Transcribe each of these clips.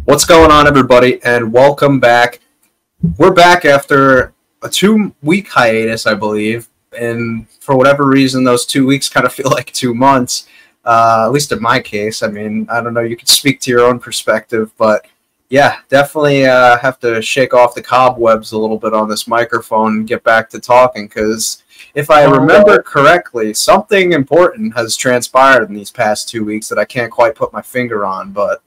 What's going on, everybody, and welcome back. We're back after a 2-week hiatus, I believe, and for whatever reason, those 2 weeks kind of feel like 2 months, at least in my case. I mean, I don't know, you could speak to your own perspective, but yeah, definitely have to shake off the cobwebs a little bit on this microphone and get back to talking, because if I remember correctly, something important has transpired in these past 2 weeks that I can't quite put my finger on, but...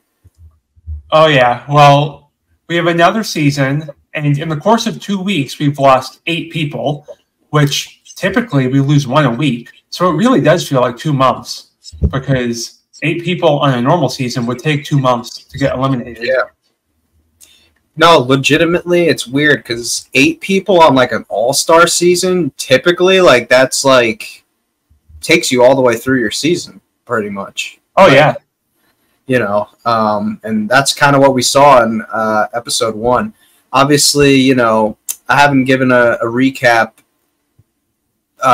Oh, yeah. Well, we have another season, and in the course of 2 weeks, we've lost 8 people, which typically we lose 1 a week. So it really does feel like 2 months, because 8 people on a normal season would take 2 months to get eliminated. Yeah. No, legitimately, it's weird, because 8 people on, like, an all-star season, typically, like, that's, like, takes you all the way through your season, pretty much. Oh, yeah. You know, and that's kind of what we saw in episode 1. Obviously, you know, I haven't given a recap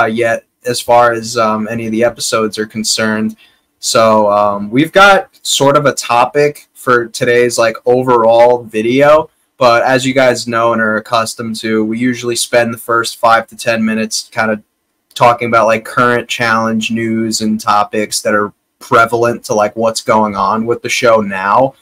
yet as far as any of the episodes are concerned. So we've got sort of a topic for today's, like, overall video. But as you guys know and are accustomed to, we usually spend the first 5 to 10 minutes kind of talking about, like, current challenge news and topics that are prevalent to, like, what's going on with the show now,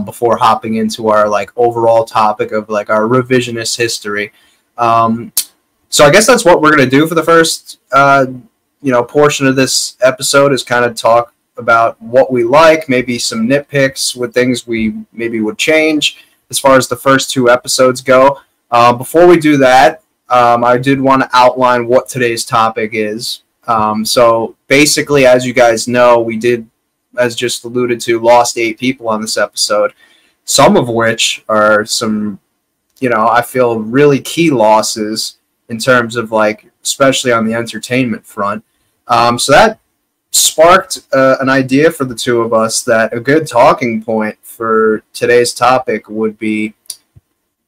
before hopping into our, like, overall topic of, like, our revisionist history. So I guess that's what we're going to do for the first portion of this episode, is kind of talk about what we like, maybe some nitpicks with things we maybe would change as far as the first 2 episodes go. Before we do that, I did want to outline what today's topic is. So basically, as you guys know, we did, as just alluded to, lost 8 people on this episode, some of which are some, I feel really key losses in terms of, like, especially on the entertainment front. So that sparked an idea for the two of us that a good talking point for today's topic would be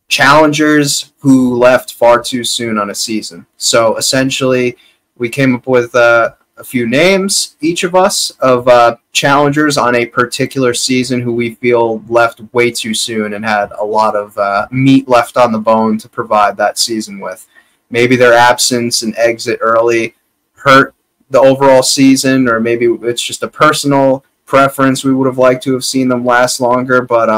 challengers who left far too soon on a season. So essentially, we came up with a few names, each of us, of challengers on a particular season who we feel left way too soon and had a lot of meat left on the bone to provide that season with. Maybe their absence and exit early hurt the overall season, or maybe it's just a personal preference. We would have liked to have seen them last longer, but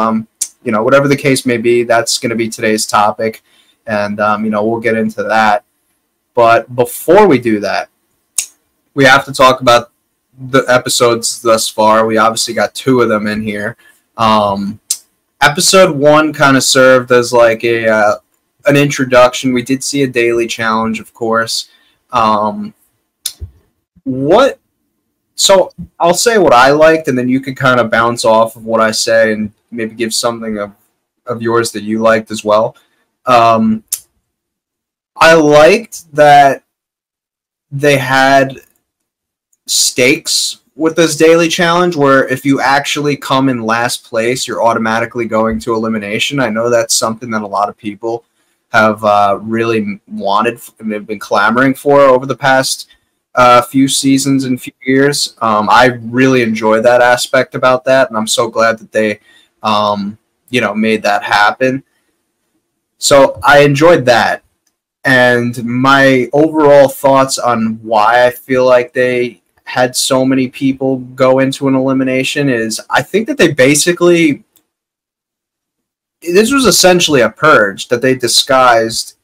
whatever the case may be, that's going to be today's topic, and we'll get into that. But before we do that, we have to talk about the episodes thus far. We obviously got 2 of them in here. Episode 1 kind of served as like an introduction. We did see a daily challenge, of course. So I'll say what I liked, and then you can kind of bounce off of what I say and maybe give something of yours that you liked as well. I liked that they had stakes with this daily challenge, where if you actually come in last place, you're automatically going to elimination. I know that's something that a lot of people have really wanted and have been clamoring for over the past few seasons and few years. I really enjoy that aspect about that, and I'm so glad that they made that happen. So I enjoyed that. And my overall thoughts on why I feel like they had so many people go into an elimination is, I think that they basically, this was essentially a purge that they disguised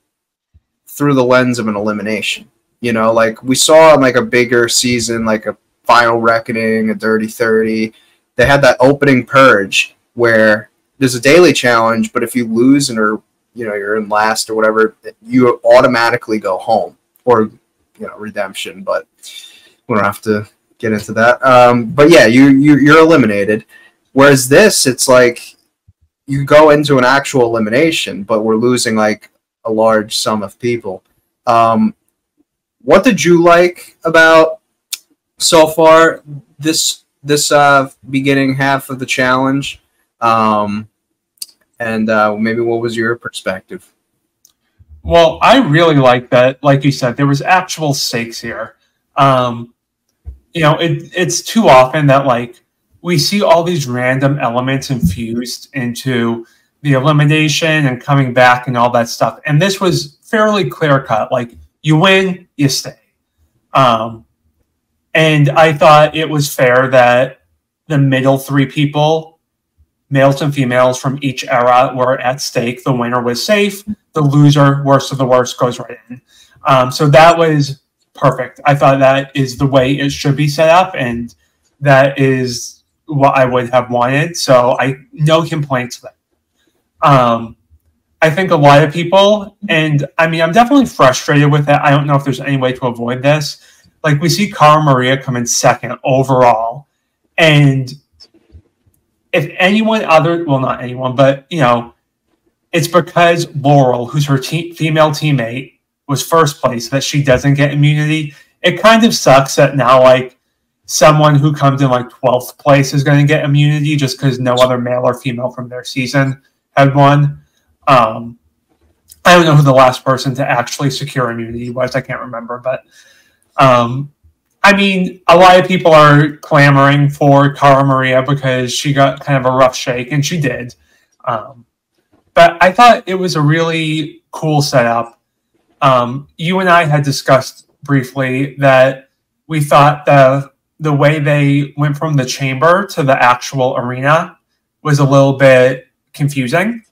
through the lens of an elimination. Like we saw in, like, a bigger season, like a Final Reckoning, a Dirty 30, they had that opening purge where there's a daily challenge, but if you lose and are you're in last or whatever, you automatically go home, or, redemption, but we don't have to get into that. But yeah, you're eliminated. Whereas this, it's like you go into an actual elimination, but we're losing, like, a large sum of people. What did you like about so far this beginning half of the challenge? And maybe what was your perspective? Well, I really like that, like you said, there was actual stakes here. It's too often that, like, we see all these random elements infused into the elimination and coming back and all that stuff. And this was fairly clear cut. Like, you win, you stay. And I thought it was fair that the middle three people, males and females from each era, were at stake. The winner was safe. The loser, worst of the worst, goes right in. So that was perfect. I thought that is the way it should be set up, and that is what I would have wanted. So no complaints there. I think a lot of people, and I mean, I'm definitely frustrated with it. I don't know if there's any way to avoid this. Like, we see Cara Maria come in second overall, and if anyone other, well, not anyone, but, you know, it's because Laurel, who's her female teammate, was first place, that she doesn't get immunity. It kind of sucks that now, like, someone who comes in, like, 12th place is going to get immunity just because no other male or female from their season had won. I don't know who the last person to actually secure immunity was. I can't remember, but I mean, a lot of people are clamoring for Cara Maria because she got kind of a rough shake, and she did. But I thought it was a really cool setup. You and I had discussed briefly that we thought the way they went from the chamber to the actual arena was a little bit confusing.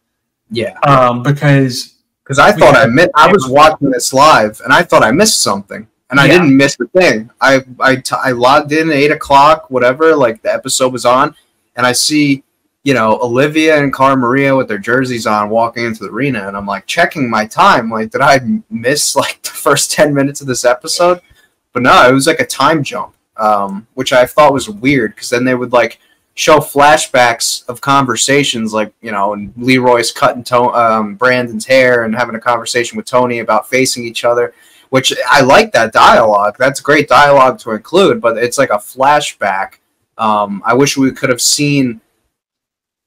Yeah. Because I thought I was watching this live, and I thought I missed something. And I didn't miss the thing. I logged in at 8 o'clock, whatever, like the episode was on, and I see, you know, Olivia and Cara Maria with their jerseys on walking into the arena, and I'm like checking my time, like, did I miss like the first 10 minutes of this episode? But no, it was like a time jump, which I thought was weird, because then they would like show flashbacks of conversations, like, you know, and Leroy's cutting Brandon's hair and having a conversation with Tony about facing each other. Which I like that dialogue. That's great dialogue to include, but it's like a flashback. I wish we could have seen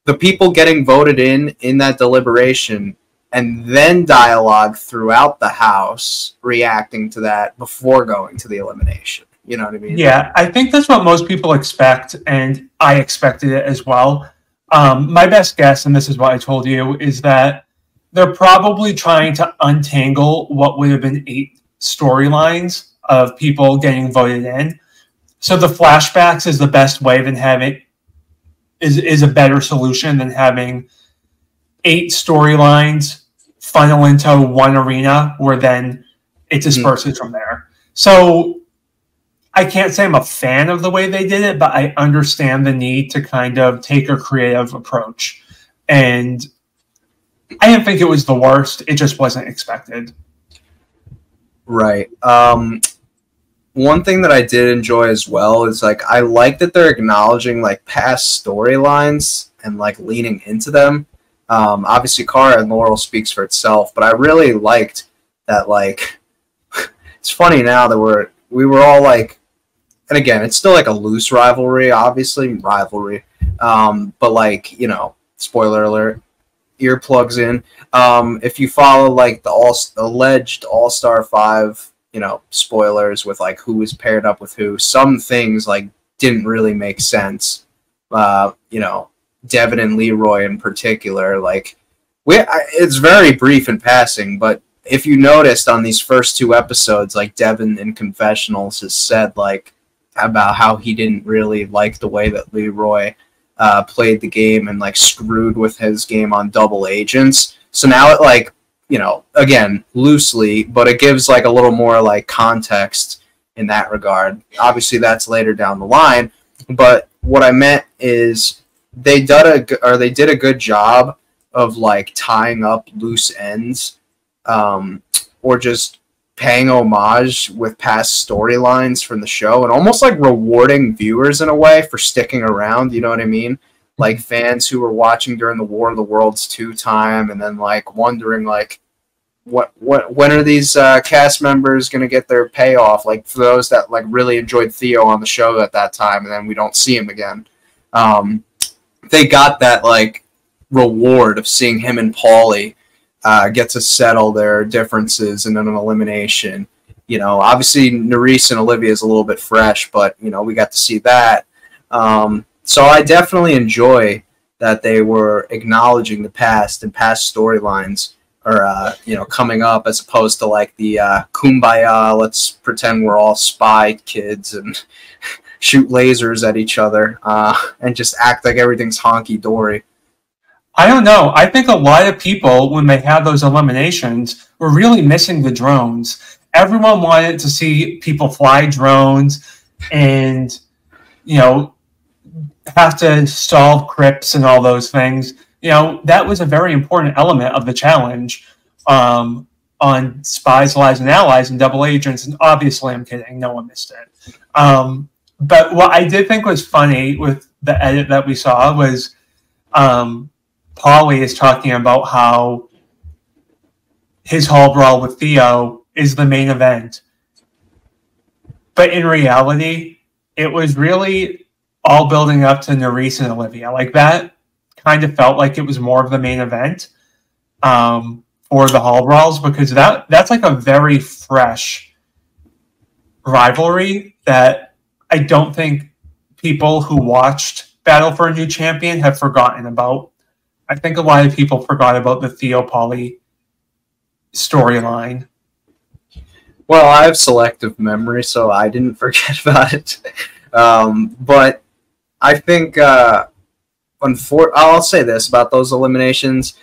the people getting voted in that deliberation, and then dialogue throughout the house reacting to that before going to the elimination. You know what I mean? Yeah, I think that's what most people expect, and I expected it as well. My best guess, and this is what I told you, is that they're probably trying to untangle what would have been 8 storylines of people getting voted in. So the flashbacks is the best way than having is a better solution than having 8 storylines funnel into one arena where then it disperses from there. So I can't say I'm a fan of the way they did it, but I understand the need to kind of take a creative approach. And I didn't think it was the worst. It just wasn't expected. Right. One thing that I did enjoy as well is, like, I like that they're acknowledging, like, past storylines and, like, leaning into them. Obviously, Cara and Laurel speaks for itself, but I really liked that, like, it's funny now that we were all, like, and again, it's still, like, a loose rivalry, obviously, but, like, you know, spoiler alert, earplugs in. If you follow, like, the alleged All-Star 5, you know, spoilers with, like, who was paired up with who, some things, like, didn't really make sense. You know, Devin and Leroy in particular, like, it's very brief in passing, but if you noticed on these first 2 episodes, like, Devin in Confessionals has said, like, about how he didn't really like the way that Leroy played the game and, like, screwed with his game on double agents. So now it, like, you know, again, loosely, but it gives, like, a little more, like, context in that regard. Obviously, that's later down the line, but what I meant is they did a good job of, like, tying up loose ends, or just paying homage with past storylines from the show, and almost, like, rewarding viewers in a way for sticking around, you know what I mean? Like, fans who were watching during the War of the Worlds 2 time, and then, like, wondering, like, when are these cast members going to get their payoff? Like, for those that, like, really enjoyed Theo on the show at that time, and then we don't see him again. They got that, like, reward of seeing him and Paulie get to settle their differences in an elimination. You know, obviously Nerys and Olivia is a little bit fresh, but, you know, we got to see that. So I definitely enjoy that they were acknowledging the past and past storylines are coming up, as opposed to like the kumbaya, let's pretend we're all spy kids and shoot lasers at each other and just act like everything's honky dory. I don't know. I think a lot of people, when they had those eliminations, were really missing the drones. Everyone wanted to see people fly drones and, have to solve crypts and all those things. That was a very important element of the challenge on Spies, Lies, and Allies and Double Agents. And obviously, I'm kidding. No one missed it. But what I did think was funny with the edit that we saw was Paulie is talking about how his hall brawl with Theo is the main event. But in reality, it was really all building up to Nerys and Olivia. Like, that kind of felt like it was more of the main event for the hall brawls, because that's like a very fresh rivalry that I don't think people who watched Battle for a New Champion have forgotten about. I think a lot of people forgot about the Theo Paulie storyline. Well, I have selective memory, so I didn't forget about it. But I think, I'll say this about those eliminations.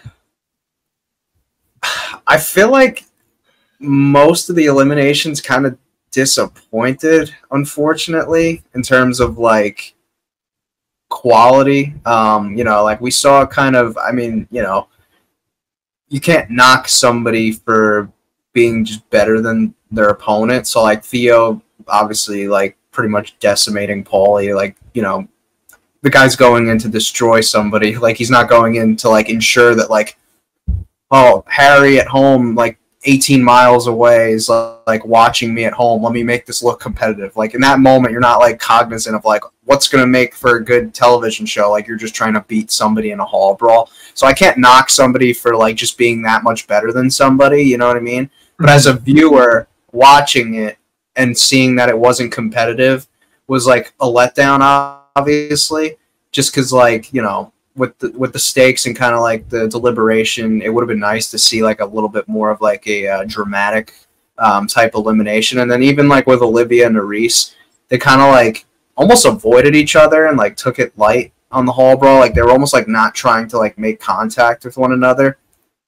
I feel like most of the eliminations kind of disappointed, unfortunately, in terms of like quality. Like we saw kind of, you can't knock somebody for being just better than their opponent. So like Theo, obviously, like pretty much decimating Paulie. Like, the guy's going in to destroy somebody. Like, he's not going in to like ensure that like, oh, Harry at home, like 18 miles away, is like watching me at home. Let me make this look competitive. Like, in that moment, you're not like cognizant of like what's going to make for a good television show. Like, you're just trying to beat somebody in a hall brawl. So I can't knock somebody for like just being that much better than somebody. You know what I mean? But as a viewer watching it and seeing that it wasn't competitive was like a letdown, obviously, just because like, with the stakes and kind of like the deliberation, it would have been nice to see like a little bit more of like a dramatic type elimination. And then even like with Olivia and Nerys, they kind of like almost avoided each other and like took it light on the hall brawl. Like, they were almost like not trying to like make contact with one another.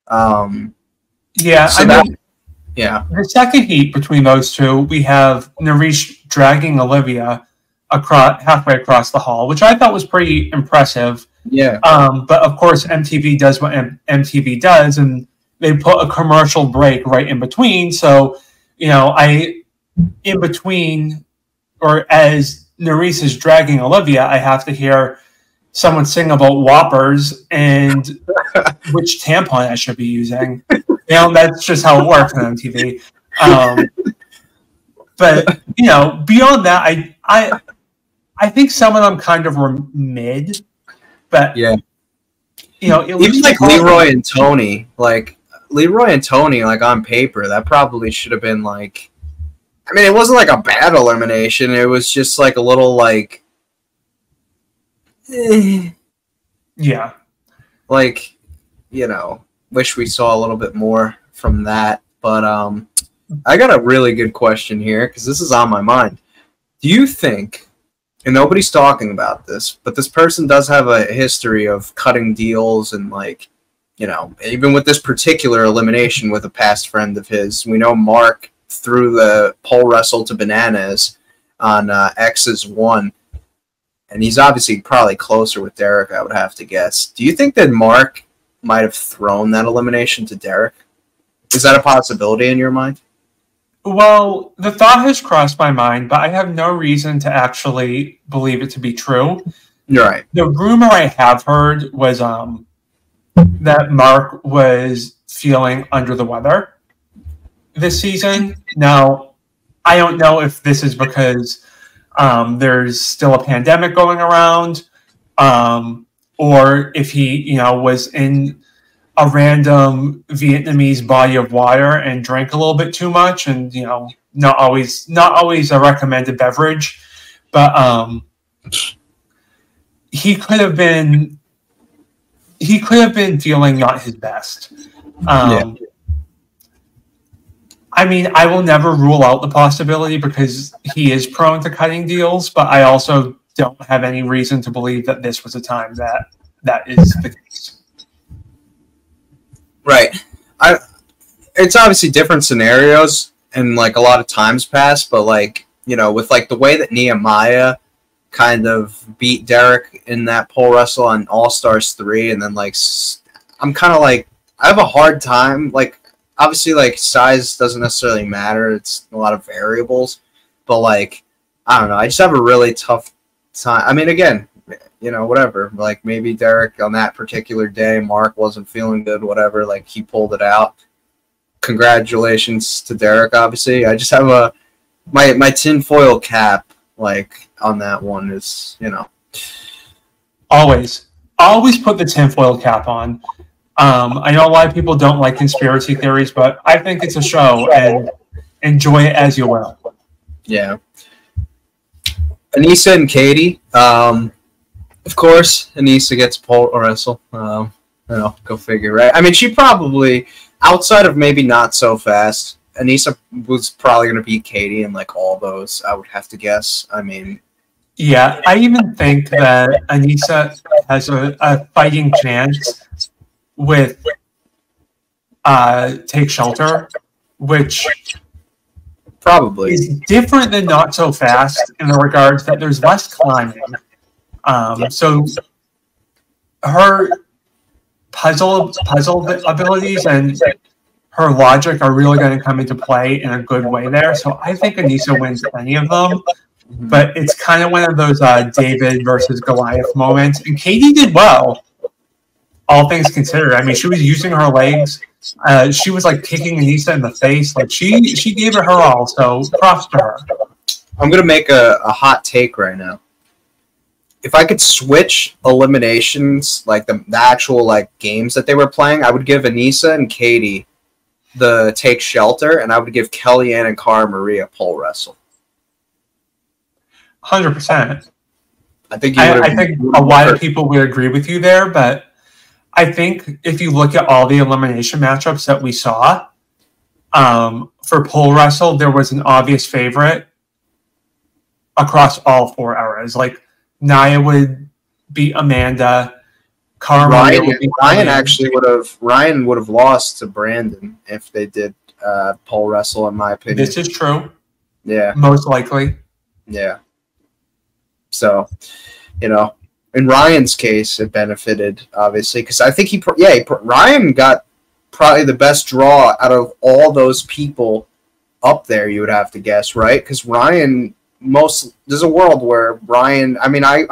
Yeah, so yeah. The second heat between those two, we have Nerys dragging Olivia halfway across the hall, which I thought was pretty impressive. Yeah. But of course, MTV does what MTV does, and they put a commercial break right in between. So, in between, or as Nerys is dragging Olivia, I have to hear someone sing about Whoppers and which tampon I should be using. That's just how it works on MTV. But beyond that, I think some of them kind of were mid. But yeah, even like Leroy and Tony, like on paper, that probably should have been like. I mean, it wasn't like a bad elimination. It was just like a little like. Yeah. Like, wish we saw a little bit more from that. But I got a really good question here, because this is on my mind. Do you think, and nobody's talking about this, but this person does have a history of cutting deals and like, even with this particular elimination with a past friend of his, we know Mark threw the pole wrestle to Bananas on X's 1. And he's obviously probably closer with Derek, I would have to guess. Do you think that Mark might have thrown that elimination to Derek? Is that a possibility in your mind? Well, the thought has crossed my mind, but I have no reason to actually believe it to be true. You're right. The rumor I have heard was that Mark was feeling under the weather this season. Now, I don't know if this is because there's still a pandemic going around, or if he, was in a random Vietnamese body of water and drank a little bit too much, and not always a recommended beverage. But he could have been feeling not his best. Yeah. I mean, I will never rule out the possibility because he is prone to cutting deals, but I also don't have any reason to believe that this was a time that is the case. Right. It's obviously different scenarios and like a lot of times passed, but like, you know, with like the way that Nehemiah kind of beat Derek in that pole wrestle on All Stars 3, and then like I'm kind of like, I have a hard time, like, obviously, like, size doesn't necessarily matter. It's a lot of variables. But, like, I don't know. I just have a really tough time. I mean, again, you know, whatever. Like, maybe Derek on that particular day, Mark wasn't feeling good, whatever. Like, he pulled it out. Congratulations to Derek, obviously. I just have my tinfoil cap, like, on that one is, you know. Always put the tinfoil cap on. I know a lot of people don't like conspiracy theories, but I think it's a show, and enjoy it as you will. Yeah. Anissa and Katie. Of course, Anissa gets pole wrestle. You know, go figure, right? I mean, she probably, outside of maybe Not So Fast, Anissa was probably going to beat Katie in like all those, I would have to guess. I mean, yeah, I even think that Anissa has a fighting chance with Take Shelter, which probably is different than Not So Fast in the regards that there's less climbing. So her puzzle abilities and her logic are really going to come into play in a good way there. So I think Anissa wins any of them. But it's kind of one of those David versus Goliath moments. And Katie did well, all things considered. I mean, she was using her legs. She was like kicking Anissa in the face. Like she gave it her all. So props to her. I'm gonna make a hot take right now. If I could switch eliminations, like the actual like games that they were playing, I would give Anissa and Katie the Take Shelter, and I would give Kellyanne and Cara Maria pole wrestle. 100%. I think a lot of people would agree with you there, but I think if you look at all the elimination matchups that we saw, for pole wrestle, there was an obvious favorite across all 4 eras. Like Nia would beat Amanda. Ryan would have lost to Brandon if they did pole wrestle, in my opinion. This is true. Yeah. Most likely. Yeah. So, you know, in Ryan's case, it benefited, obviously, because I think Ryan got probably the best draw out of all those people up there, you would have to guess, right? Because Ryan, there's a world where Ryan, I mean, I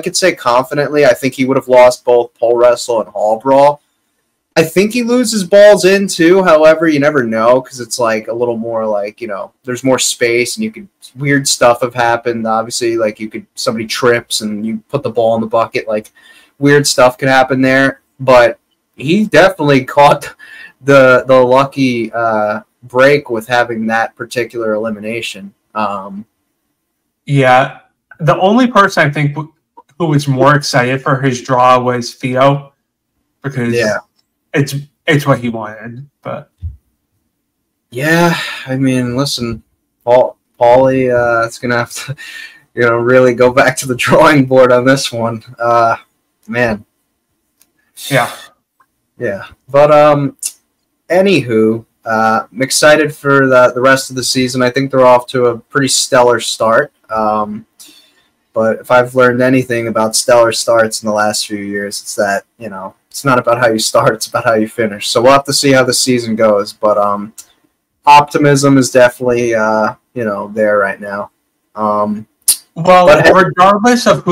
could say confidently, I think he would have lost both pole wrestle and hall brawl. I think he loses balls in too. However, you never know because it's like a little more like, you know, there's more space and weird stuff have happened. Obviously, like somebody trips and you put the ball in the bucket, like weird stuff could happen there. But he definitely caught the lucky break with having that particular elimination. Yeah, the only person I think who was more excited for his draw was Theo because it's what he wanted. But yeah, I mean, listen, Paulie, it's gonna have to, you know, really go back to the drawing board on this one, man. Yeah. But anywho, I'm excited for the rest of the season. I think they're off to a pretty stellar start. But if I've learned anything about stellar starts in the last few years, it's that, you know, it's not about how you start, it's about how you finish. So we'll have to see how the season goes. But optimism is definitely, you know, there right now. Regardless of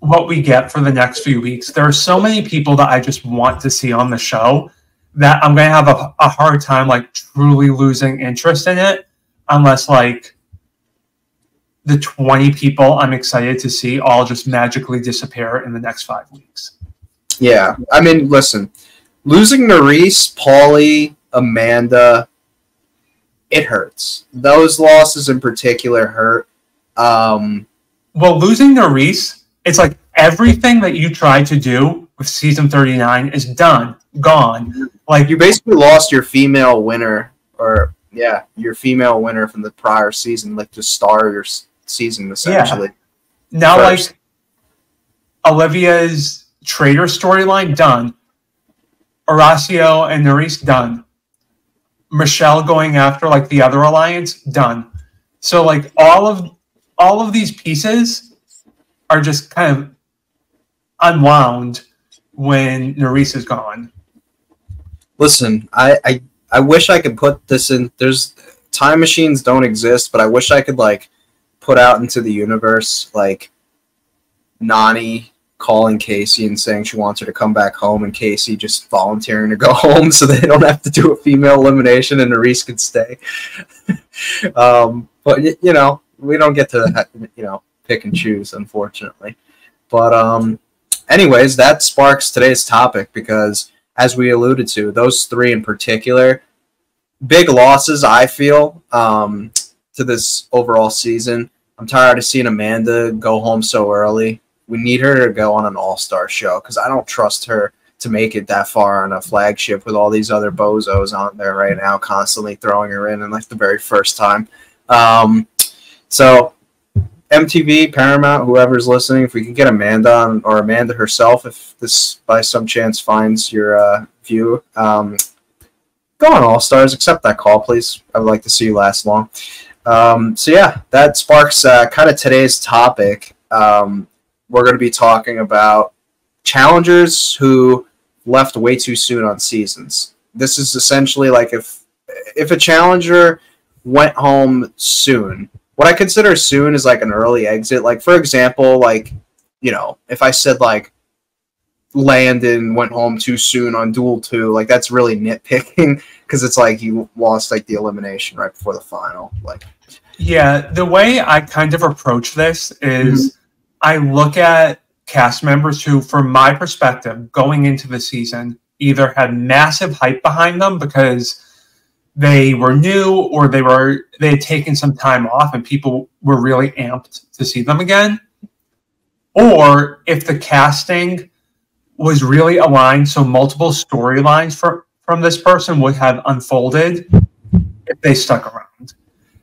what we get for the next few weeks, there are so many people that I just want to see on the show that I'm going to have a hard time, like, truly losing interest in it unless, like, the 20 people I'm excited to see all just magically disappear in the next 5 weeks. Yeah. I mean, listen, losing Nerese, Paulie, Amanda, it hurts. Those losses in particular hurt. Well, losing Nerese, it's like everything that you tried to do with season 39 is done, gone. Like, you basically lost your female winner, or yeah, your female winner from the prior season, like to star your season essentially. Yeah. Now, first. Like Olivia's traitor storyline done. Horacio and Nerys done. Michelle going after like the other alliance done. So like all of these pieces are just kind of unwound when Nerys is gone. Listen, I wish I could put this in. There's time machines don't exist, but I wish I could like put out into the universe like Nani calling Casey and saying she wants her to come back home, and Casey just volunteering to go home so they don't have to do a female elimination and Nerys can stay. But you know, we don't get to pick and choose, unfortunately. But anyways, that sparks today's topic because, as we alluded to, those three in particular, big losses, I feel, to this overall season. I'm tired of seeing Amanda go home so early. We need her to go on an all-star show because I don't trust her to make it that far on a flagship with all these other bozos on there right now, constantly throwing her in like the very first time. So MTV, Paramount, whoever's listening, if we can get Amanda on, or Amanda herself, if this by some chance finds your view, go on All Stars. Accept that call, please. I would like to see you last long. So yeah, that sparks kind of today's topic. We're going to be talking about challengers who left way too soon on seasons. This is essentially like if a challenger went home soon. What I consider soon is like an early exit. Like, for example, like, you know, if I said like Landon went home too soon on Duel 2, like that's really nitpicking because it's like you lost like the elimination right before the final. Like, yeah, the way I kind of approach this is I look at cast members who, from my perspective, going into the season, either had massive hype behind them because they were new or they had taken some time off and people were really amped to see them again. Or if the casting was really aligned, so multiple storylines from this person would have unfolded if they stuck around.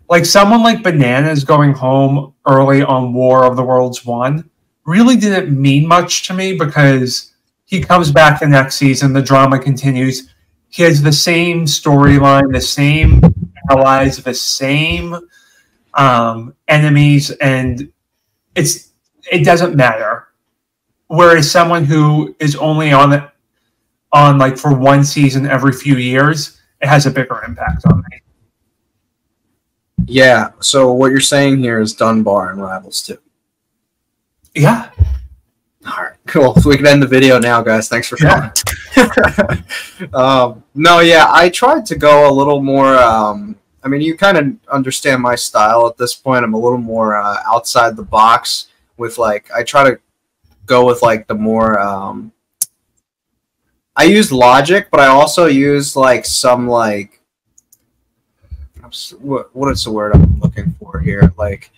Like someone like Bananas going home early on War of the Worlds 1 really didn't mean much to me because he comes back the next season, the drama continues. He has the same storyline, the same allies, the same enemies, and it doesn't matter. Whereas someone who is only on like for one season every few years, it has a bigger impact on me. Yeah, so what you're saying here is Dunbar and Rivals 2. Yeah. All right, cool. So we can end the video now, guys. Thanks for coming. No, yeah, I tried to go a little more. I mean, you kind of understand my style at this point. I'm a little more outside the box with like. I try to go with like the more. I use logic, but I also use like some like. What is the word I'm looking for here? Like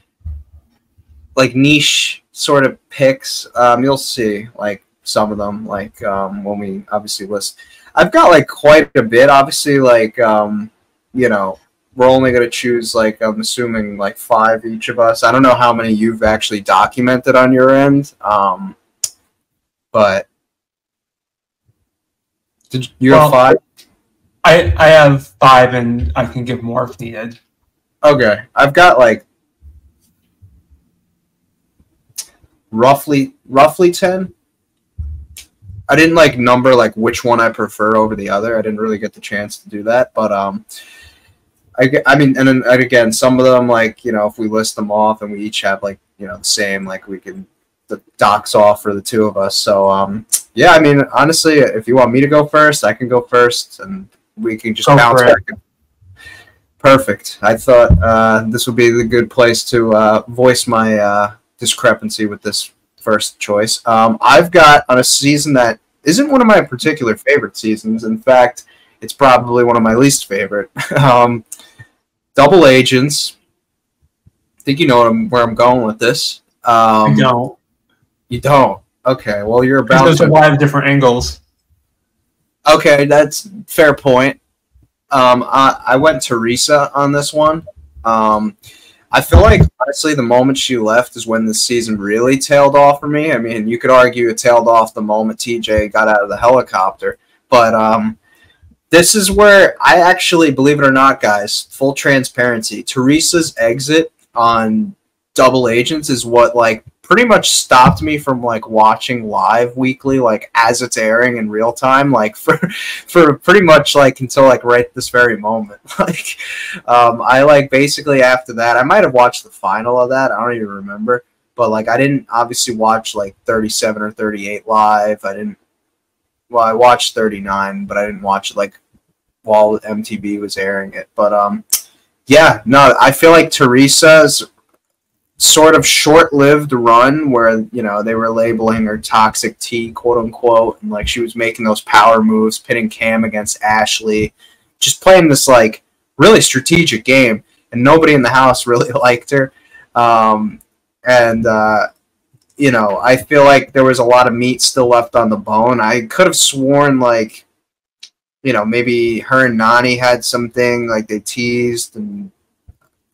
niche sort of picks. You'll see like some of them like when we obviously list. I've got like quite a bit. Obviously, like you know, we're only gonna choose like I'm assuming like 5 each of us. I don't know how many you've actually documented on your end, but did you have 5? I have 5, and I can give more if needed. Okay, I've got like roughly 10. I didn't like number like which one I prefer over the other. I didn't really get the chance to do that, but I mean, and then again, some of them like, you know, if we list them off and we each have like, you know, the same, like we can the docs off for the two of us. So yeah, I mean, honestly, if you want me to go first, I can go first, and we can just bounce back. Perfect. I thought this would be the good place to voice my discrepancy with this first choice. I've got on a season that isn't one of my particular favorite seasons. In fact, it's probably one of my least favorite. Double Agents. I think you know where I'm going with this. I don't. You don't? Okay, well, you're Because about there's a to. lot of different angles. Okay, that's fair point. I went Teresa on this one. I feel like honestly, the moment she left is when the season really tailed off for me. I mean, you could argue it tailed off the moment TJ got out of the helicopter, but this is where I actually, believe it or not, guys, full transparency. Teresa's exit on Double Agents is what like pretty much stopped me from like watching live weekly, like as it's airing in real time, like for pretty much like until like right this very moment. Like, I like basically after that, I might have watched the final of that. I don't even remember, but like I didn't obviously watch like 37 or 38 live. I didn't. Well, I watched 39, but I didn't watch it like while MTV was airing it. But yeah, no, I feel like Teresa's sort of short-lived run where they were labeling her toxic T, quote unquote, and like she was making those power moves, pitting Cam against Ashley, just playing this like really strategic game, and nobody in the house really liked her. And I feel like there was a lot of meat still left on the bone. I could have sworn like maybe her and Nani had something like they teased, and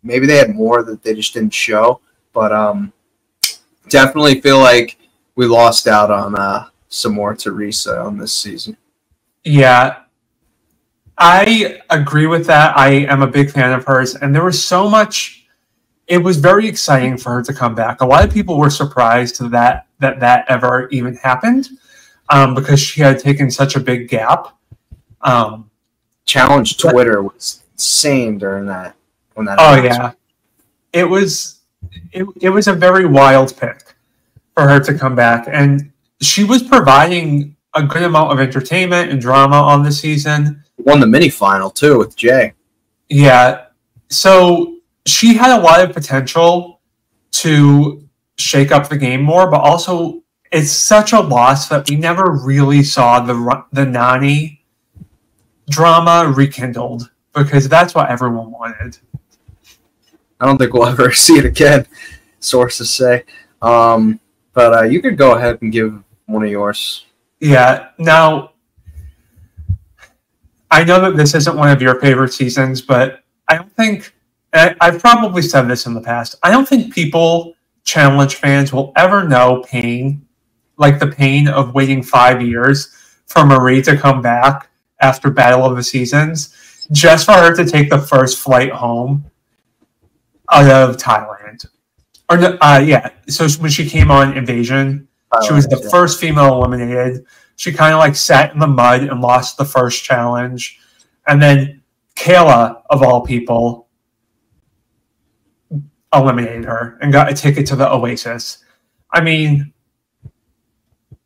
maybe they had more that they just didn't show. But definitely feel like we lost out on some more Teresa on this season. Yeah, I agree with that. I am a big fan of hers, and there was so much. It was very exciting for her to come back. A lot of people were surprised that ever even happened, because she had taken such a big gap. Challenge Twitter was insane during that when that. Oh yeah, it was a very wild pick for her to come back, and she was providing a good amount of entertainment and drama on the season. Won the mini final too with Jay. Yeah, so she had a lot of potential to shake up the game more, but also it's such a loss that we never really saw the Nani drama rekindled, because that's what everyone wanted. I don't think we'll ever see it again, sources say. But you could go ahead and give one of yours. Yeah. Now, I know that this isn't one of your favorite seasons, but I don't think, I've probably said this in the past, I don't think challenge fans will ever know pain, like the pain of waiting 5 years for Marie to come back after Battle of the Seasons, just for her to take the first flight home out of Thailand. So when she came on Invasion, she was the first female eliminated. She kind of like sat in the mud and lost the first challenge. And then Kayla, of all people, eliminated her and got a ticket to the Oasis. I mean,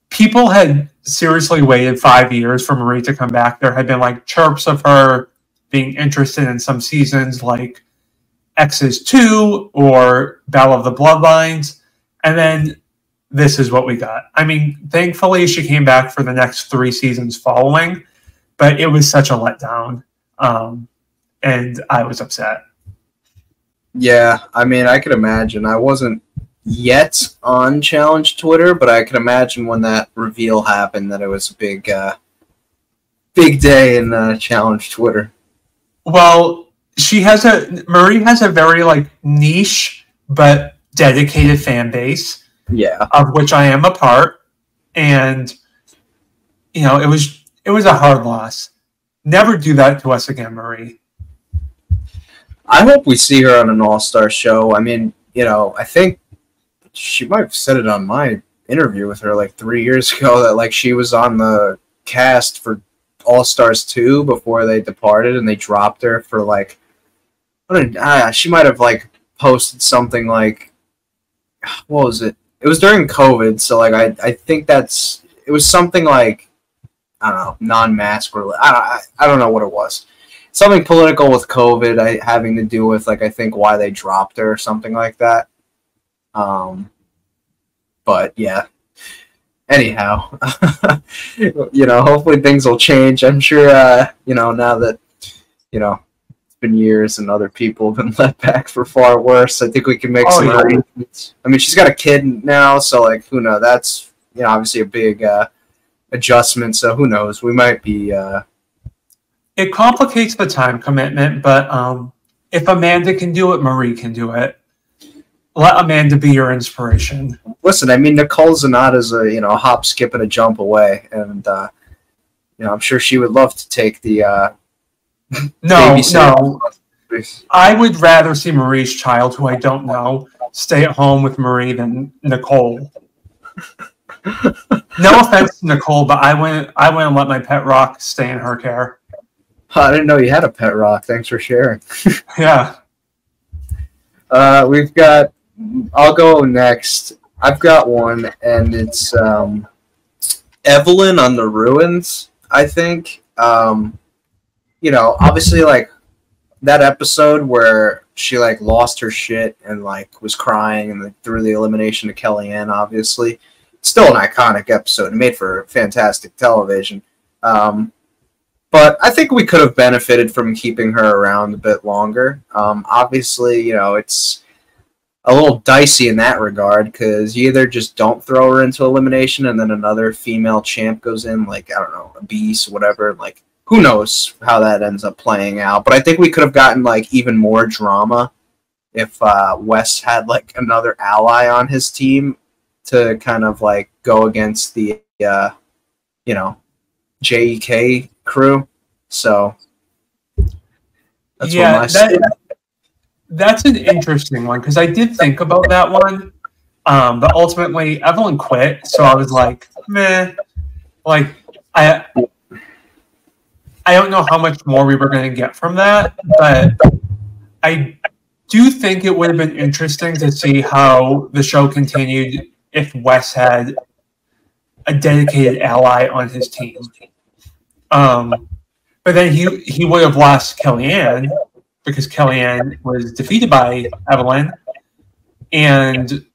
people had seriously waited 5 years for Marie to come back. There had been like chirps of her being interested in some seasons like X's 2 or Battle of the Bloodlines. And then this is what we got. I mean, thankfully she came back for the next 3 seasons following, but it was such a letdown. And I was upset. Yeah, I mean, I could imagine. I wasn't yet on Challenge Twitter, but I could imagine when that reveal happened that it was a big day in Challenge Twitter. Well, Marie has a very like niche but dedicated fan base. Yeah. Of which I am a part. And it was a hard loss. Never do that to us again, Marie. I hope we see her on an all-star show. I mean, I think she might have said it on my interview with her like 3 years ago that like she was on the cast for All-Stars 2 before they departed, and they dropped her for like she might have like posted something like, what was it? It was during COVID, so like I think it was something like, I don't know, non-mask or I don't know what it was. Something political with COVID having to do with like I think why they dropped her or something like that. But yeah. Anyhow, hopefully things will change. I'm sure now that it's been years and other people have been let back for far worse, I think we can make some arrangements. I mean, she's got a kid now, so like who knows? That's obviously a big adjustment. So who knows? We might be. It complicates the time commitment, but if Amanda can do it, Marie can do it. Let Amanda be your inspiration. Listen, I mean, Nicole Zanata's a hop, skip, and a jump away, and I'm sure she would love to take the No. I would rather see Marie's child, who I don't know, stay at home with Marie than Nicole. No offense to Nicole, but I wouldn't let my pet rock stay in her care. I didn't know you had a pet rock. Thanks for sharing. Yeah. We've got. I'll go next. I've got one, and it's Evelyn on the Ruins. I think. Obviously, like that episode where she like lost her shit and like was crying and threw the elimination to Kellyanne. Obviously, it's still an iconic episode. It made for fantastic television. But I think we could have benefited from keeping her around a bit longer. Obviously, it's a little dicey in that regard because you either just don't throw her into elimination and then another female champ goes in, like, I don't know, a beast, whatever. Like, who knows how that ends up playing out. But I think we could have gotten, like, even more drama if Wes had, like, another ally on his team to kind of, like, go against the, JEK crew. So that's an interesting one because I did think about that one, but ultimately Evelyn quit, so I was like, meh. Like I don't know how much more we were going to get from that, but I do think it would have been interesting to see how the show continued if Wes had a dedicated ally on his team. But then he would have lost Kellyanne because Kellyanne was defeated by Evelyn, and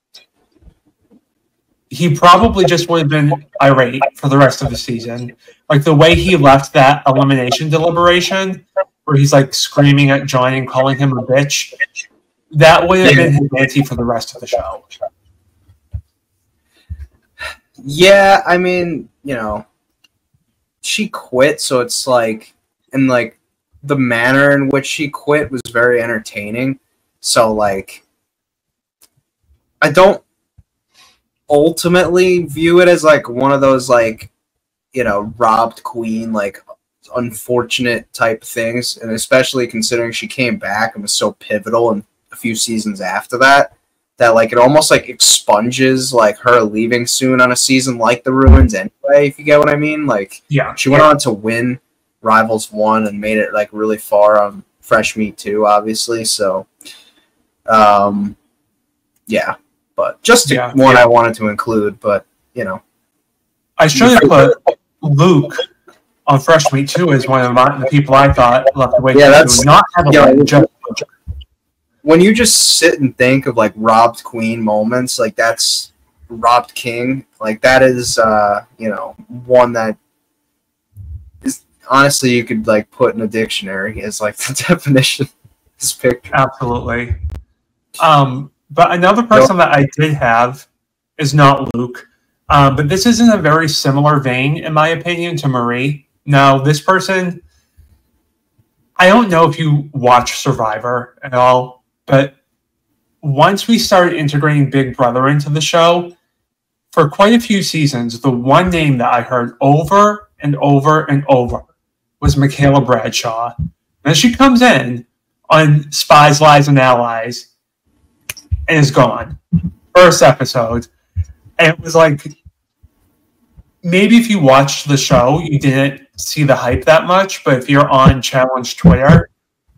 he probably just would have been irate for the rest of the season. Like the way he left that elimination deliberation, where he's like screaming at John and calling him a bitch, that would have been his ante for the rest of the show. Yeah, I mean, she quit, so it's like, and like the manner in which she quit was very entertaining. So like, I don't ultimately view it as like one of those like, robbed queen, like unfortunate type things. And especially considering she came back and was so pivotal in a few seasons after that, that like it almost like expunges like her leaving soon on a season like The Ruins anyway, if you get what I mean. Like, yeah, she went on to win Rivals 1 and made it like really far on Fresh Meat 2, obviously. So, yeah, but just one I wanted to include, but I should have put Luke on Fresh Meat 2 as one of the people I thought left away. Yeah, that's not have a when you just sit and think of like robbed queen moments, like that's robbed king, like that is one that is honestly you could like put in a dictionary as like the definition of this picture. Absolutely. But another person that I did have is not Luke, but this is in a very similar vein, in my opinion, to Marie. Now, this person, I don't know if you watch Survivor at all, but once we started integrating Big Brother into the show, for quite a few seasons, the one name that I heard over and over and over was Michaela Bradshaw. And she comes in on Spies, Lies, and Allies and is gone. First episode. And it was like, maybe if you watched the show, you didn't see the hype that much, but if you're on Challenge Twitter,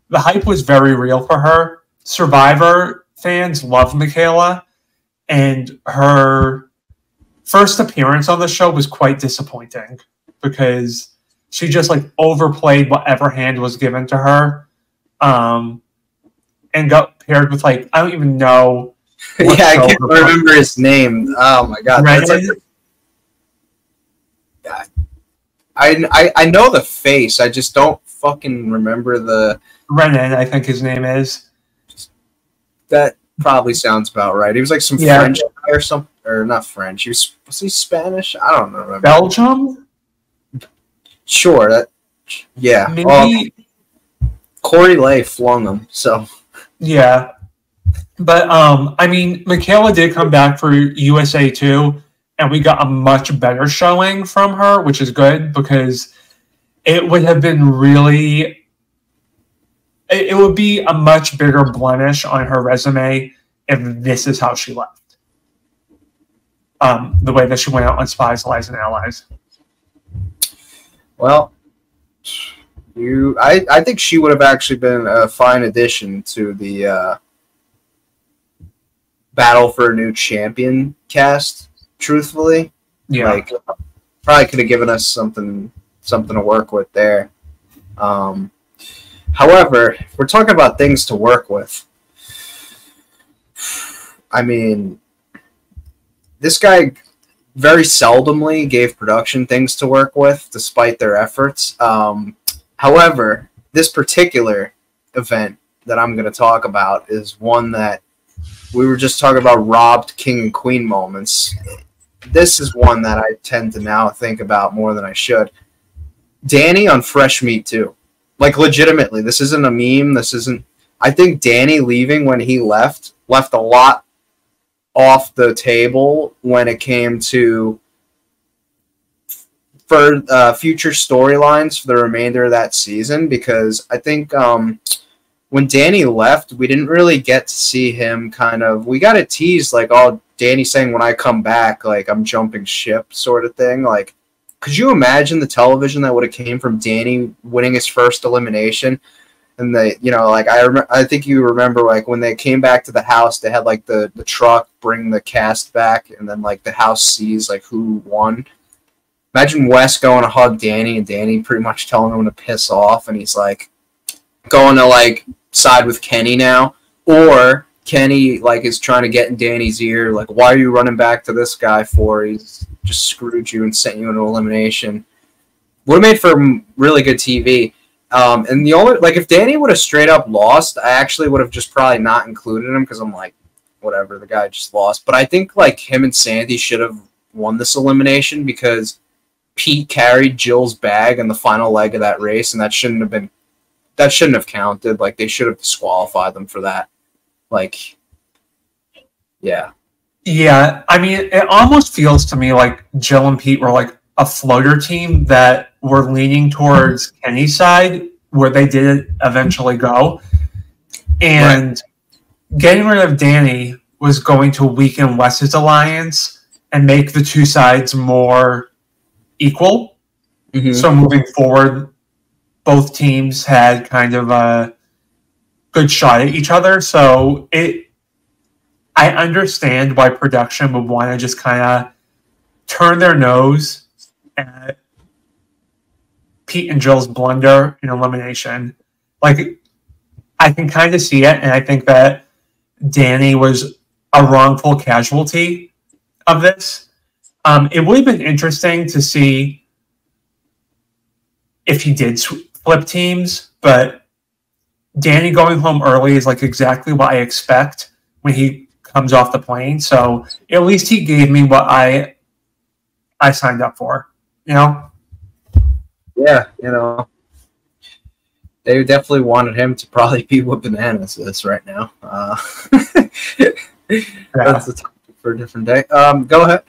the hype was very real for her. Survivor fans love Michaela, and her first appearance on the show was quite disappointing because she just like overplayed whatever hand was given to her, and got paired with like, I don't even know. Yeah, I can't remember his name. Oh my god, that's like, I know the face. I just don't fucking remember the Renan, I think his name is. That probably sounds about right. He was like some French guy or something. or not French. Was he Spanish? I don't remember. Belgium? Sure. Yeah. Maybe. Corey Lay flung him. So. Yeah. But, I mean, Michaela did come back for USA too, and we got a much better showing from her, which is good because it would have been really... It would be a much bigger blemish on her resume if this is how she left. The way that she went out on Spies, Lies, and Allies. Well, I think she would have actually been a fine addition to the Battle for a New Champion cast, truthfully. Yeah. Like, probably could have given us something to work with there. However, if we're talking about things to work with, I mean, this guy very seldomly gave production things to work with, despite their efforts. However, this particular event that I'm going to talk about is one that we were just talking about robbed king and queen moments. This is one that I tend to now think about more than I should. Danny on Fresh Meat 2. Like, legitimately, this isn't a meme. This isn't... I think Danny leaving when he left a lot off the table when it came to future storylines for the remainder of that season, because I think when Danny left, we didn't really get to see him kind of... We got a tease, like, oh, Danny saying, when I come back, like, I'm jumping ship sort of thing. Like, could you imagine the television that would have came from Danny winning his first elimination? And they, you know, like, I think you remember, like, when they came back to the house, they had, like, the truck bring the cast back, and then, like, the house sees, like, who won. Imagine Wes going to hug Danny, and Danny pretty much telling him to piss off, and he's, like, going to, like, side with Kenny now. Or Kenny, like, is trying to get in Danny's ear, like, why are you running back to this guy for? He's just screwed you and sent you into elimination. Would have made for really good TV. And the only, like, if Danny would have straight up lost, I actually would have just probably not included him, because I'm like, whatever, the guy just lost. But I think, like, him and Sandy should have won this elimination, because Pete carried Jill's bag in the final leg of that race, and that shouldn't have counted. Like, they should have disqualified them for that. Like, yeah. Yeah, I mean, it almost feels to me like Jill and Pete were like a floater team that were leaning towards Kenny's side, where they did eventually go. And getting rid of Danny was going to weaken Wes's alliance and make the two sides more equal. Mm-hmm. So moving forward, both teams had kind of a good shot at each other. So I understand why production would want to just kind of turn their nose at Pete and Jill's blunder in elimination. Like, I can kind of see it, and I think that Danny was a wrongful casualty of this. It would have been interesting to see if he did flip teams, but Danny going home early is like exactly what I expect when he comes off the plane. So at least he gave me what I signed up for, you know? Yeah, you know. They definitely wanted him to probably be what Bananas is right now. That's a topic for a different day. Go ahead.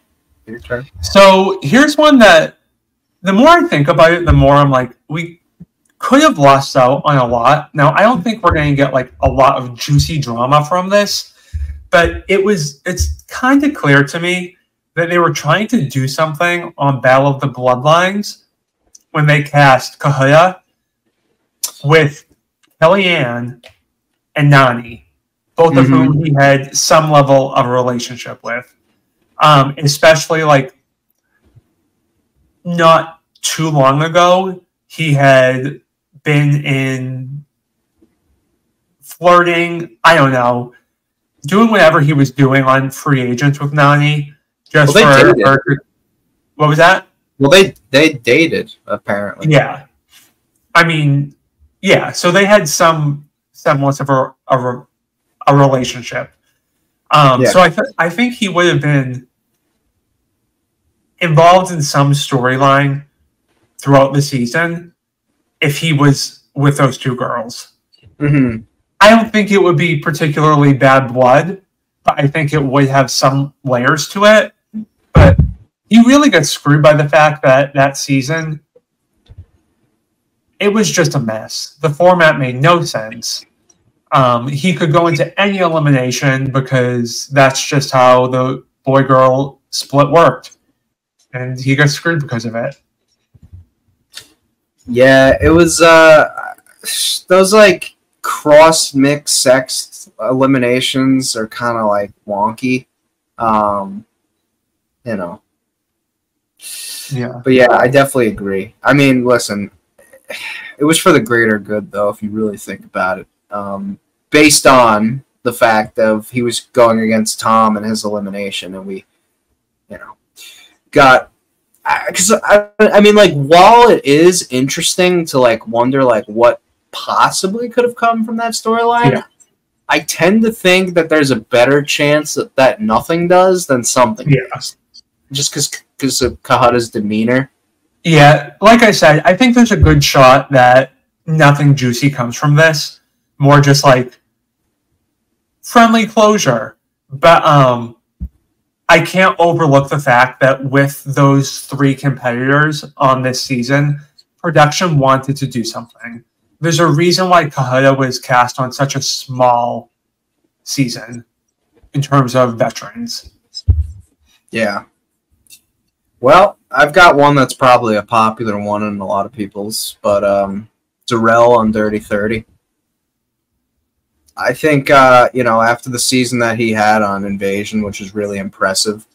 Your turn. So here's one that the more I think about it, the more I'm like, we could have lost out on a lot. Now, I don't think we're going to get like a lot of juicy drama from this, but it's kind of clear to me that they were trying to do something on Battle of the Bloodlines when they cast Kahuya with Kellyanne and Nani, both of whom he had some level of a relationship with. Especially like not too long ago, he had been in flirting, I don't know, doing whatever he was doing on Free Agents with Nani. Just for what was that? Well, they dated, apparently. Yeah. I mean, yeah, so they had some semblance of a relationship. So I think he would have been involved in some storyline throughout the season if he was with those two girls. Mm-hmm. I don't think it would be particularly bad blood, but I think it would have some layers to it. But he really got screwed by the fact that that season, it was just a mess. The format made no sense. He could go into any elimination because that's just how the boy-girl split worked. And he got screwed because of it. Yeah, it was those like cross-mix sex eliminations are kind of like wonky. You know. Yeah. But yeah, I definitely agree. I mean, listen, it was for the greater good, though, if you really think about it. Based on the fact of he was going against Tom and his elimination, and we, got... Because, I mean, like, while it is interesting to, like, wonder, like, what possibly could have come from that storyline, I tend to think that there's a better chance that nothing does than something does. Just because of Kahada's demeanor. Yeah, like I said, I think there's a good shot that nothing juicy comes from this. More just like friendly closure. But I can't overlook the fact that with those three competitors on this season, production wanted to do something. There's a reason why Kahada was cast on such a small season in terms of veterans. Yeah. Well, I've got one that's probably a popular one in a lot of people's, but Darrell on Dirty 30. I think, after the season that he had on Invasion, which was really impressive,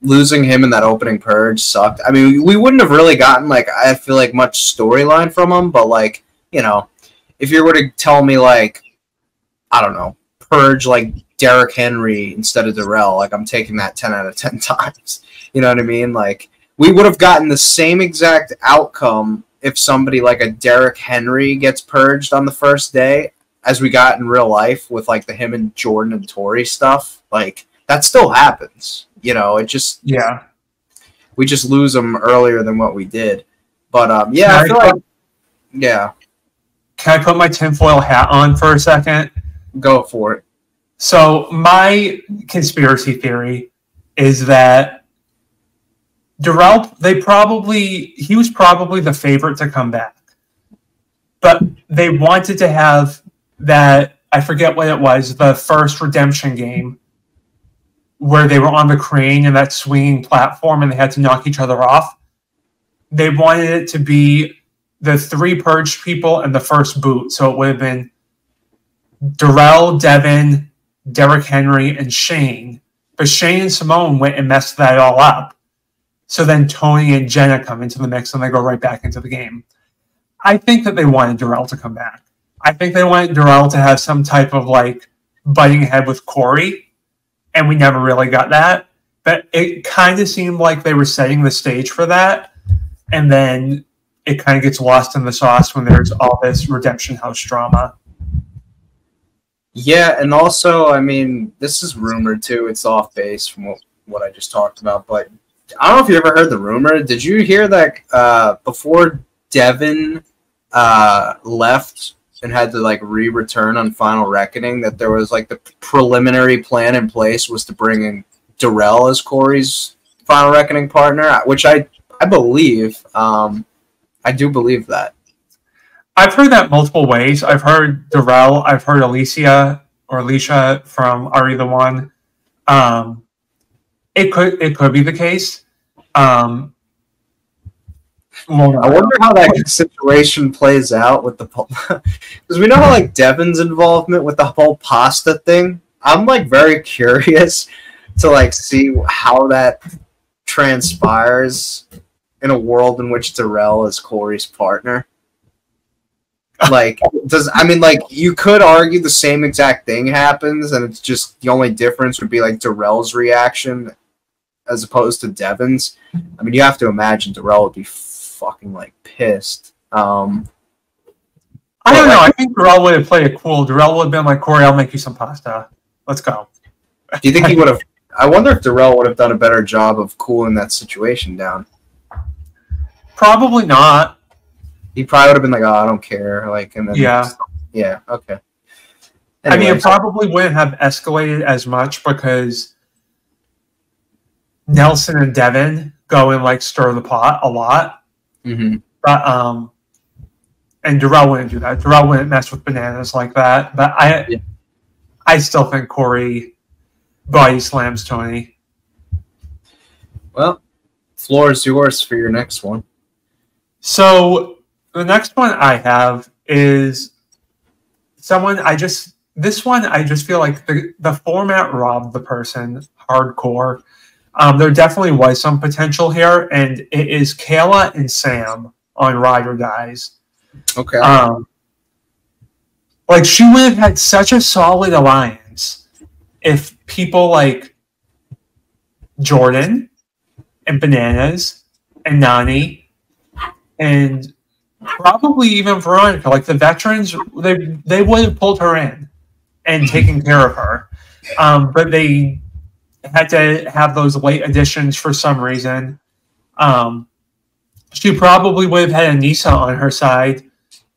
losing him in that opening purge sucked. I mean, we wouldn't have really gotten, like, I feel like much storyline from him, but, like, if you were to tell me, like, I don't know, purge, like, Derrick Henry instead of Darrell, like, I'm taking that 10 out of 10 times. You know what I mean? Like, we would have gotten the same exact outcome if somebody like a Derrick Henry gets purged on the first day as we got in real life with, like, the him and Jordan and Tori stuff. Like, that still happens. It just... Yeah. We just lose them earlier than what we did. But, I feel like... Yeah. Can I put my tinfoil hat on for a second? Go for it. So my conspiracy theory is that Darrell, he was probably the favorite to come back. But they wanted to have that, I forget what it was, the first redemption game where they were on the crane and that swinging platform and they had to knock each other off. They wanted it to be the three purged people and the first boot. So it would have been Darrell, Devin, Derrick Henry, and Shane. But Shane and Simone went and messed that all up. So then Tony and Jenna come into the mix and they go right back into the game. I think that they wanted Darrell to come back. I think they wanted Darrell to have some type of, like, butting head with Corey, and we never really got that. But it kind of seemed like they were setting the stage for that, and then it kind of gets lost in the sauce when there's all this Redemption House drama. Yeah, and also, I mean, this is rumored too. It's off base from what I just talked about, but I don't know if you ever heard the rumor. Did you hear that before Devin left and had to, like, re-return on Final Reckoning, that there was, like, the preliminary plan in place was to bring in Darrell as Corey's Final Reckoning partner, which I believe. I do believe that. I've heard that multiple ways. I've heard Darrell. I've heard Alicia from Are You the One. It could be the case. I wonder how that situation plays out with the because we know how, like, Devin's involvement with the whole pasta thing. I'm, like, very curious to, like, see how that transpires in a world in which Darrell is Corey's partner. Like, you could argue the same exact thing happens, and it's just the only difference would be, like, Darrell's reaction as opposed to Devin's. I mean, you have to imagine Darrell would be fucking, like, pissed. I don't know. I think Darrell would have played it cool. Darrell would have been like, Corey, I'll make you some pasta. Let's go. Do you think he would have... I wonder if Darrell would have done a better job of cooling that situation down. Probably not. He probably would have been like, "Oh, I don't care." Like, and then yeah, okay. Anyways. I mean, it probably wouldn't have escalated as much because Nelson and Devin go and like stir the pot a lot. Mm-hmm. But and Darrell wouldn't do that. Darrell wouldn't mess with bananas like that. But I still think Corey body slams Tony. Well, floor is yours for your next one. So the next one I have is someone this one I just feel like the format robbed the person hardcore. There definitely was some potential here, and it is Kayla and Sam on Ride or Dies. Okay. Like, she would have had such a solid alliance if people like Jordan and Bananas and Nani and probably even Veronica, like the veterans, they would have pulled her in and taken care of her. But they had to have those late additions for some reason. She probably would have had Anissa on her side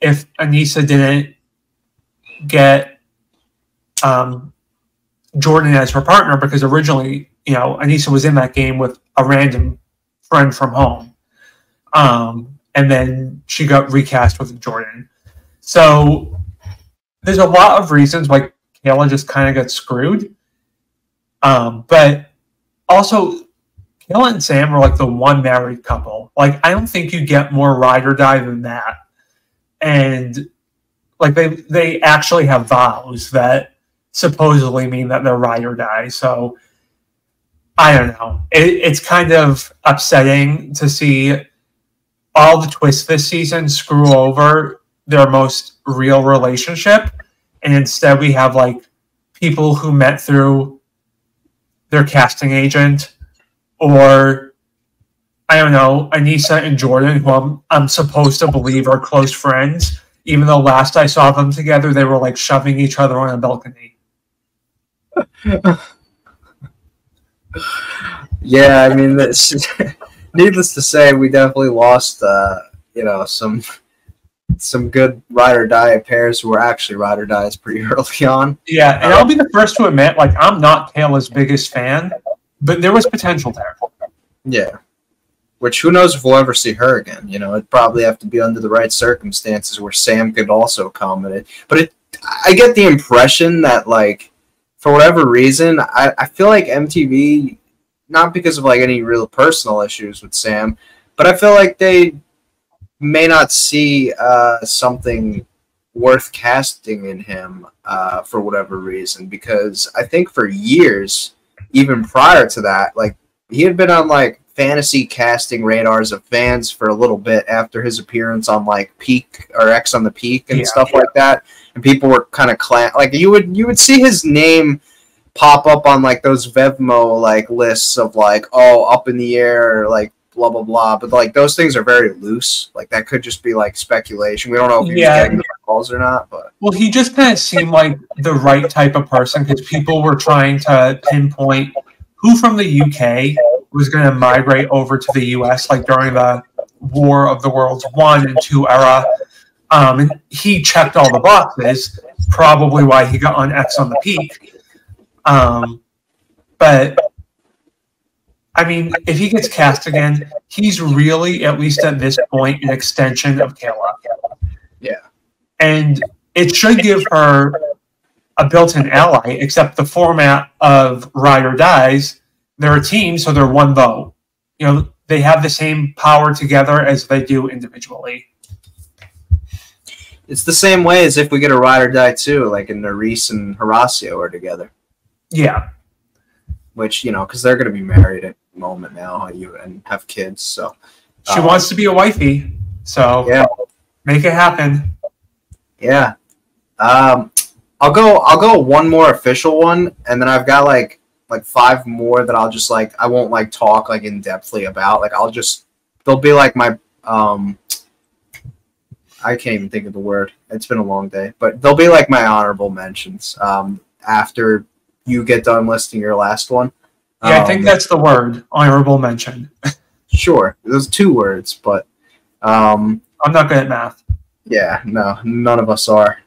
if Anissa didn't get Jordan as her partner, because originally, Anissa was in that game with a random friend from home. And then she got recast with Jordan. So there's a lot of reasons why Kayla just kind of got screwed. But also, Kayla and Sam are like the one married couple. Like, I don't think you get more ride or die than that. And like they actually have vows that supposedly mean that they're ride or die. So I don't know. It's kind of upsetting to see all the twists this season screw over their most real relationship. And instead we have like people who met through their casting agent, or I don't know, Anissa and Jordan, who I'm supposed to believe are close friends, even though last I saw them together, they were like shoving each other on a balcony. Yeah, I mean, needless to say, we definitely lost, some good ride or die pairs who were actually ride or dies pretty early on. Yeah, and I'll be the first to admit, like, I'm not Kayla's biggest fan, but there was potential there. Yeah. Which, who knows if we'll ever see her again. It'd probably have to be under the right circumstances where Sam could also comment. But I get the impression that, like, for whatever reason, I feel like MTV, not because of, like, any real personal issues with Sam, but I feel like they may not see something worth casting in him for whatever reason. Because I think for years, even prior to that, like, he had been on, like, fantasy casting radars of fans for a little bit after his appearance on like Peak or X on the Peak and stuff like that, and people were kind of like you would see his name pop up on like those Vevmo like lists of like, oh, up in the air, like blah blah blah, but like those things are very loose. Like that could just be like speculation. We don't know if he's getting the calls or not. But well, he just kind of seemed like the right type of person because people were trying to pinpoint who from the UK was going to migrate over to the US, like during the War of the Worlds 1 and 2 era. And he checked all the boxes, probably why he got on X on the Peak. But, I mean, if he gets cast again, he's really, at least at this point, an extension of Kayla. Yeah. And it should give her a built-in ally, except the format of Ride or Dies, they're a team, so they're one vote. They have the same power together as they do individually. It's the same way as if we get a Ride or Die too, like in Nerys and Horacio are together. Yeah. Which, because they're going to be married at the moment now and have kids, so. She wants to be a wifey, so yeah, make it happen. Yeah. I'll go one more official one, and then I've got like 5 more that I'll just like I won't like talk like in depthly about. Like they'll be like my I can't even think of the word. It's been a long day, but they'll be like my honorable mentions after you get done listing your last one. Yeah, I think that's the word, honorable mention. Sure, those 2 words, but I'm not good at math. yeah, no, none of us are.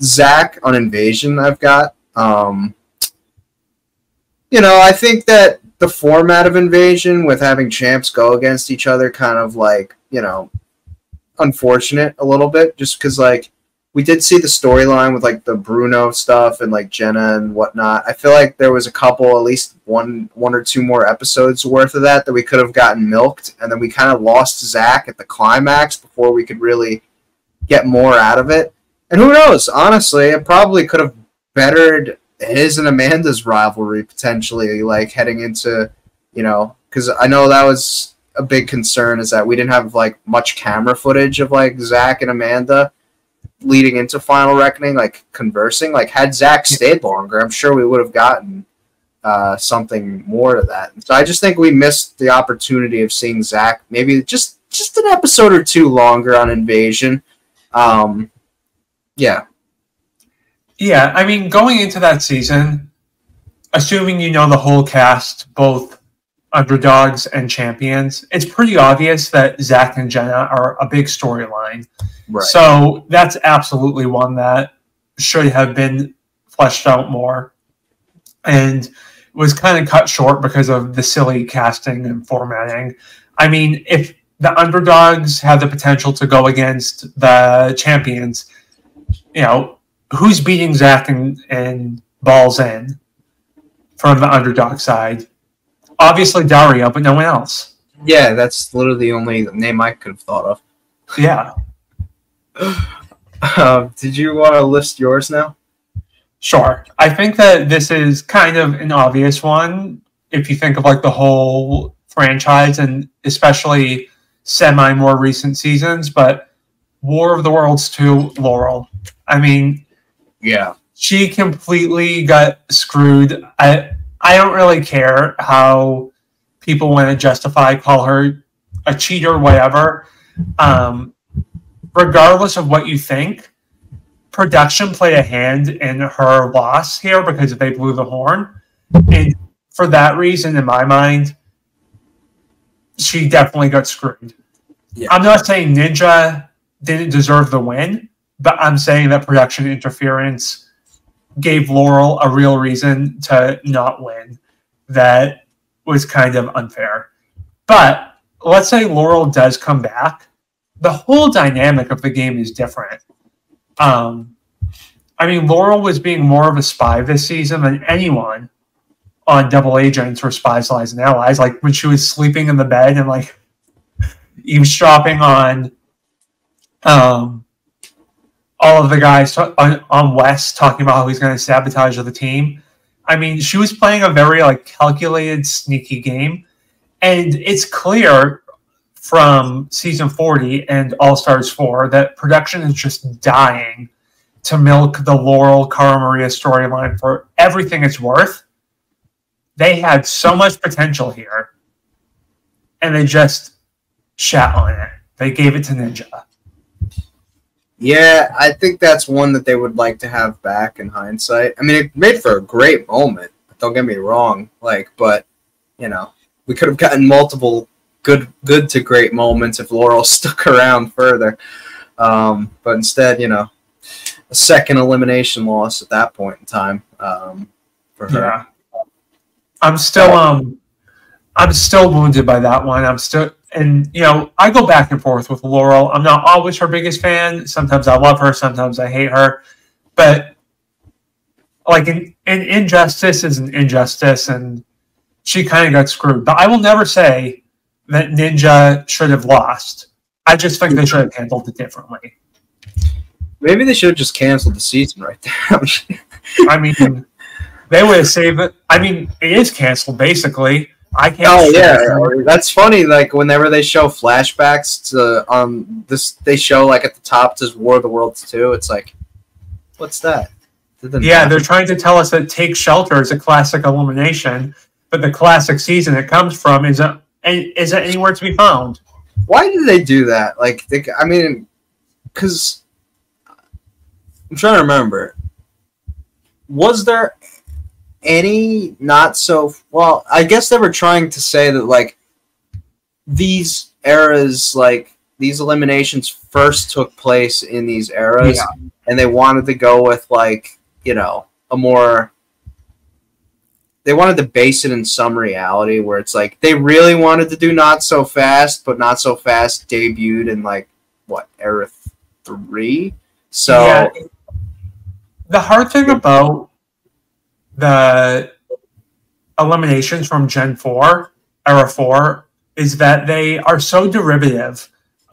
Zach on Invasion, I've got. I think that the format of Invasion with having champs go against each other kind of like, unfortunate a little bit, just because like we did see the storyline with like the Bruno stuff and like Jenna and whatnot. I feel like there was a couple, at least one or 2 more episodes worth of that we could have gotten milked, and then we kind of lost Zach at the climax before we could really get more out of it. And who knows? Honestly, it probably could have bettered his and Amanda's rivalry potentially, like heading into, because I know that was a big concern, is that we didn't have like much camera footage of like Zach and Amanda leading into Final Reckoning, like conversing. Like had Zach stayed longer, I'm sure we would have gotten something more to that. So I just think we missed the opportunity of seeing Zach maybe just an episode or 2 longer on Invasion. Yeah. Yeah, I mean, going into that season, assuming you know the whole cast, both underdogs and champions, it's pretty obvious that Zach and Jenna are a big storyline. Right. So that's absolutely one that should have been fleshed out more, and was kind of cut short because of the silly casting and formatting. I mean, if the underdogs have the potential to go against the champions, who's beating Zach and Balls in from the underdog side? Obviously Dario, but no one else. Yeah, that's literally the only name I could have thought of. Yeah. Did you want to list yours now? Sure. I think that this is kind of an obvious one if you think of like the whole franchise, and especially semi more recent seasons, but War of the Worlds 2, Laurel. I mean, yeah, she completely got screwed. I don't really care how people want to call her a cheater, whatever. Regardless of what you think, production played a hand in her loss here because they blew the horn. And for that reason, in my mind, she definitely got screwed. Yeah. I'm not saying Ninja didn't deserve the win, but I'm saying that production interference gave Laurel a real reason to not win. That was kind of unfair. But let's say Laurel does come back. The whole dynamic of the game is different. I mean, Laurel was being more of a spy this season than anyone on Double Agents or Spies, Lies, and Allies. Like when she was sleeping in the bed and like eavesdropping on all of the guys on West talking about how he's going to sabotage the team. I mean, she was playing a very like calculated, sneaky game, and it's clear from season 40 and All Stars 4 that production is just dying to milk the Laurel Cara Maria storyline for everything it's worth. They had so much potential here, and they just shat on it. They gave it to Ninja. Yeah, I think that's one that they would like to have back in hindsight. I mean, it made for a great moment. Don't get me wrong. But we could have gotten multiple good to great moments if Laurel stuck around further. But instead, a second elimination loss at that point in time for her. Yeah. I'm still wounded by that one. And I go back and forth with Laurel. I'm not always her biggest fan. Sometimes I love her. Sometimes I hate her. But like an injustice is an injustice, and she kind of got screwed. But I will never say that Ninja should have lost. I just think they should have handled it differently. Maybe they should have just canceled the season right there. I mean, they would have saved it. I mean, it is canceled basically. I can't. Oh yeah, that's funny. Like whenever they show flashbacks to this, they show like at the top says War of the Worlds 2. It's like, what's that? Yeah, they're trying to tell us that Take Shelter is a classic elimination, but the classic season it comes from isn't anywhere to be found. Why did they do that? Because I'm trying to remember. Was there any not so well. I guess they were trying to say that like these eras, like these eliminations first took place in these eras, and they wanted to go with like a more. They wanted to base it in some reality where it's like they really wanted to do Not So Fast, but Not So Fast debuted in like what era 3. So yeah, the hard thing about the eliminations from Gen 4, Era 4, is that they are so derivative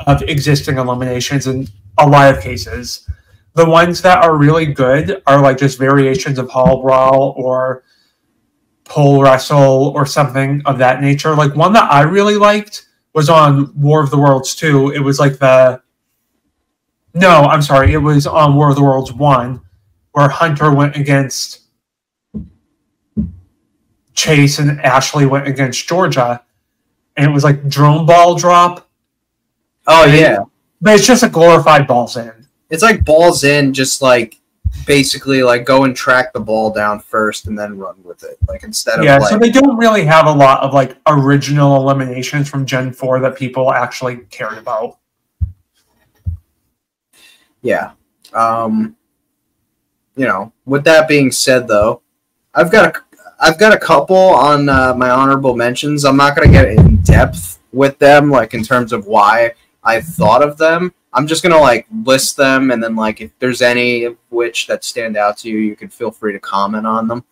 of existing eliminations in a lot of cases. The ones that are really good are like just variations of Hall Brawl or Pole Wrestle or something of that nature. Like one that I really liked was on War of the Worlds 2. It was like it was on War of the Worlds 1, where Hunter went against Chase and Ashley went against Georgia, and it was like drone ball drop. Oh yeah, but it's just a glorified balls in. It's like balls in, just like basically like go and track the ball down first and then run with it. Like instead of so they don't really have a lot of like original eliminations from Gen 4 that people actually cared about. Yeah. With that being said though, I've got a couple on my honorable mentions. I'm not going to get in depth with them, like in terms of why I thought of them. I'm just going to like list them, and then like if there's any of which that stand out to you, you can feel free to comment on them.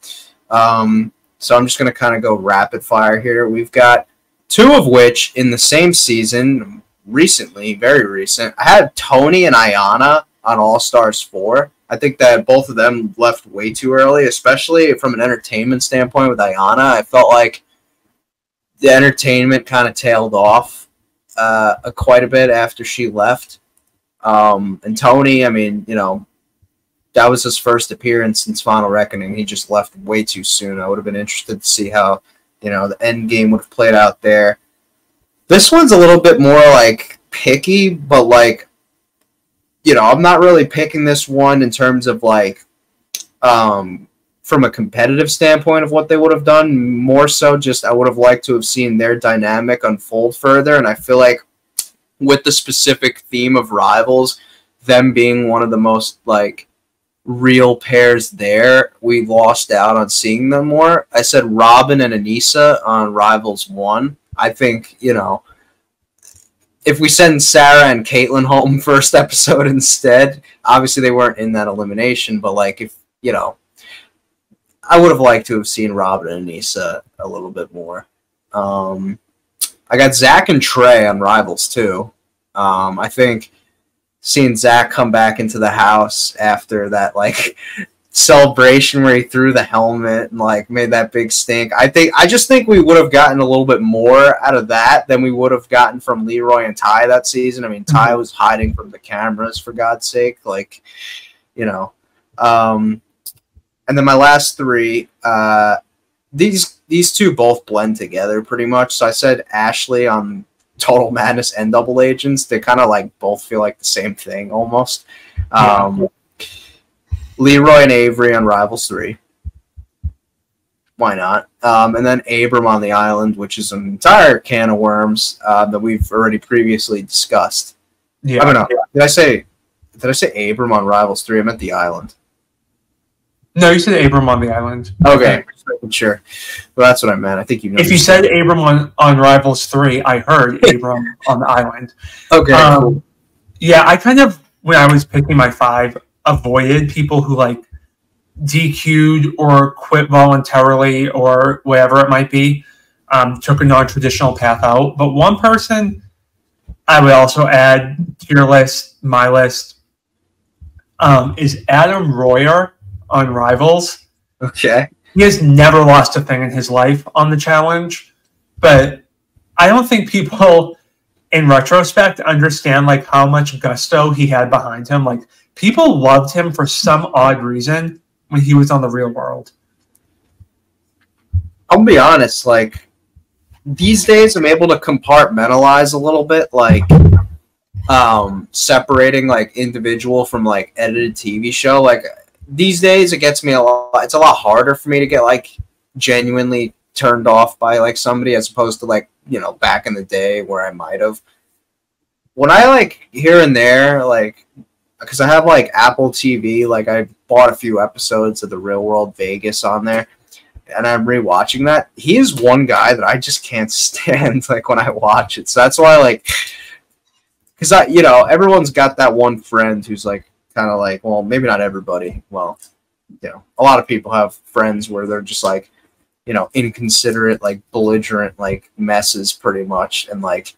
So I'm just going to kind of go rapid fire here. We've got 2 of which in the same season, recently, very recent. I had Tony and Ayanna on All Stars 4. I think that both of them left way too early, especially from an entertainment standpoint with Ayanna. I felt like the entertainment kind of tailed off quite a bit after she left. And Tony, I mean, that was his first appearance since Final Reckoning. He just left way too soon. I would have been interested to see how, the end game would have played out there. This one's a little bit more like picky, but like, I'm not really picking this one in terms of like, from a competitive standpoint of what they would have done. More so just I would have liked to have seen their dynamic unfold further. And I feel like with the specific theme of Rivals, them being one of the most like real pairs there, we lost out on seeing them more. I said Robin and Anissa on Rivals 1. I think, if we send Sarah and Caitlyn home first episode instead, obviously they weren't in that elimination, but like if, I would have liked to have seen Robin and Anissa a little bit more. I got Zach and Trey on Rivals too. I think seeing Zach come back into the house after that like celebration where he threw the helmet and like made that big stink. I just think we would have gotten a little bit more out of that than we would have gotten from Leroy and Ty that season. I mean, Ty was hiding from the cameras for God's sake, like, and then my last 3, these 2 both blend together pretty much. So I said Ashley on Total Madness and Double Agents. They kind of like both feel like the same thing almost. Leroy and Avery on Rivals 3. Why not? And then Abram on the Island, which is an entire can of worms that we've already previously discussed. Yeah. I don't know. Did I say Abram on Rivals 3? I meant the Island. No, you said Abram on the Island. Okay, sure. Well, that's what I meant. I think you know. If you said Abram on Rivals 3, I heard Abram on the Island. Okay. Cool. Yeah, I kind of, when I was picking my 5, avoided people who like DQ'd or quit voluntarily or whatever it might be, took a non-traditional path out. But one person I would also add to your list, my list, is Adam Royer on Rivals. Okay. He has never lost a thing in his life on the challenge, but I don't think people in retrospect understand like how much gusto he had behind him. Like people loved him for some odd reason when he was on the Real World. I'll be honest, like these days I'm able to compartmentalize a little bit, like separating like individual from like edited TV show. Like these days it gets me a lot. It's a lot harder for me to get like genuinely turned off by like somebody as opposed to like, you know, back in the day where I might have. When I like here and there, like, because I have like Apple TV, like I bought a few episodes of The Real World Vegas on there, and I'm rewatching that. He is one guy that I just can't stand, like when I watch it. So that's why, like, because you know, everyone's got that one friend who's like kind of like, well, maybe not everybody. Well, you know, a lot of people have friends where they're just like, you know, inconsiderate, like belligerent, like messes, pretty much, and like.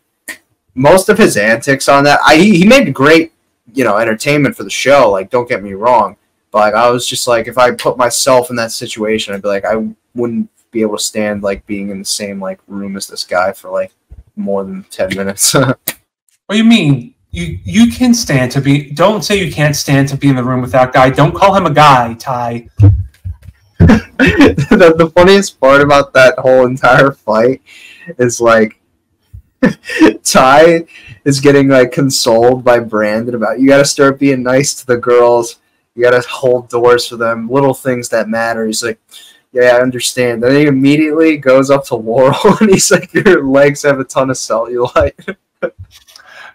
Most of his antics on that, he made great, you know, entertainment for the show. Like, don't get me wrong, but like, I was just like, if I put myself in that situation, I'd be like, I wouldn't be able to stand like being in the same like room as this guy for like more than 10 minutes. What do you mean? You can stand to be? Don't say you can't stand to be in the room with that guy. Don't call him a guy, Ty. The funniest part about that whole entire fight is like. Ty is getting like consoled by Brandon about you got to start being nice to the girls, you got to hold doors for them, little things that matter. He's like, yeah, I understand. Then he immediately goes up to Laurel and he's like, your legs have a ton of cellulite.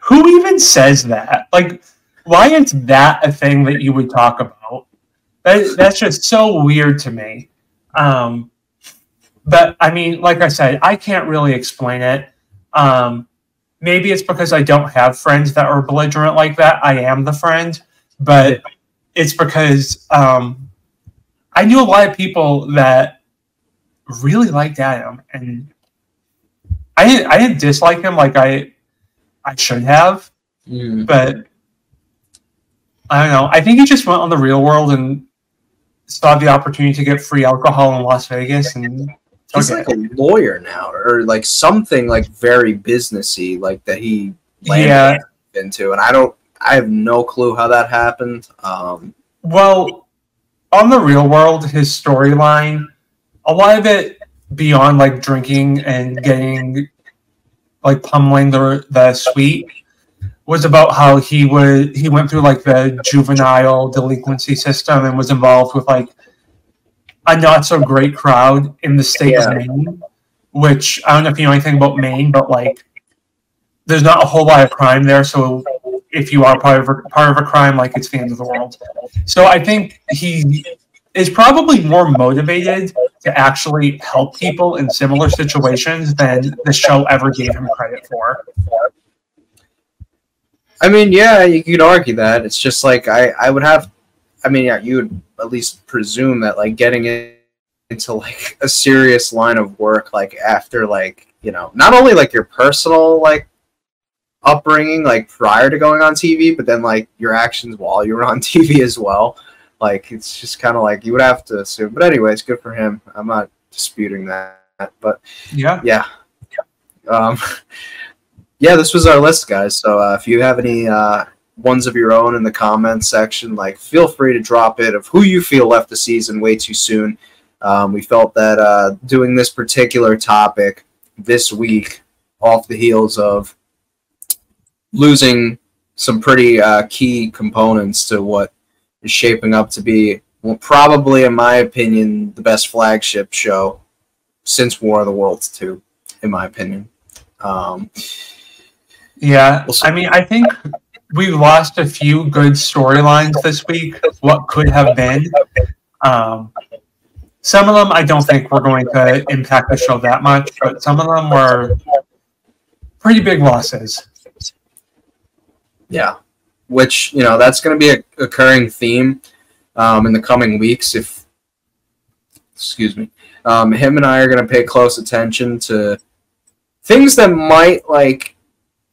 Who even says that? Like, why is that a thing that you would talk about? That's just so weird to me. But I mean, like I said, I can't really explain it. Maybe it's because I don't have friends that are belligerent like that. I am the friend, but it's because I knew a lot of people that really liked Adam, and I didn't dislike him like I should have, but I don't know. I think he just went on The Real World and saw the opportunity to get free alcohol in Las Vegas, and he's like a lawyer now, or like something like very businessy, like that he landed into, and I have no clue how that happened. Well, on The Real World, his storyline, a lot of it beyond like drinking and getting like pummeling the suite was about how he went through like the juvenile delinquency system and was involved with like a not so great crowd in the state of Maine, which I don't know if you know anything about Maine, but like there's not a whole lot of crime there. So if you are part of a crime, like it's the end of the world. So I think he is probably more motivated to actually help people in similar situations than the show ever gave him credit for. I mean, yeah, you could argue that. It's just like I would have. I mean, yeah, you would at least presume that like getting into like a serious line of work, like after like, you know, not only like your personal like upbringing, like prior to going on TV, but then like your actions while you were on TV as well. Like it's just kind of like you would have to assume. But anyways, good for him. I'm not disputing that. But yeah. Yeah, this was our list, guys. So if you have any ones of your own in the comments section, like feel free to drop it of who you feel left the season way too soon. We felt that doing this particular topic this week off the heels of losing some pretty key components to what is shaping up to be, well, probably, in my opinion, the best flagship show since War of the Worlds 2, in my opinion. Yeah, I mean, I think we lost a few good storylines this week, what could have been. Some of them I don't think were going to impact the show that much, but some of them were pretty big losses. Yeah, which, you know, that's going to be a recurring theme in the coming weeks. If, excuse me, him and I are going to pay close attention to things that might, like,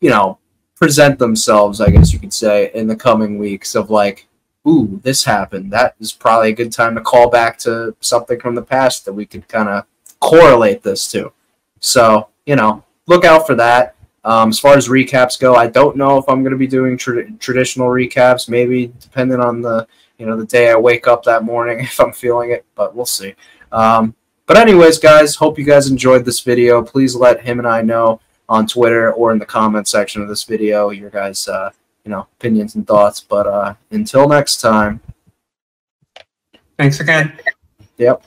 you know, present themselves, I guess you could say, in the coming weeks of like, ooh, this happened. That is probably a good time to call back to something from the past that we could kind of correlate this to. So, you know, look out for that. As far as recaps go, I don't know if I'm going to be doing traditional recaps, maybe depending on the, you know, the day I wake up that morning if I'm feeling it, but we'll see. But anyways, guys, hope you guys enjoyed this video. Please let him and I know on Twitter or in the comment section of this video your guys' you know, opinions and thoughts. But until next time. Thanks again. Yep.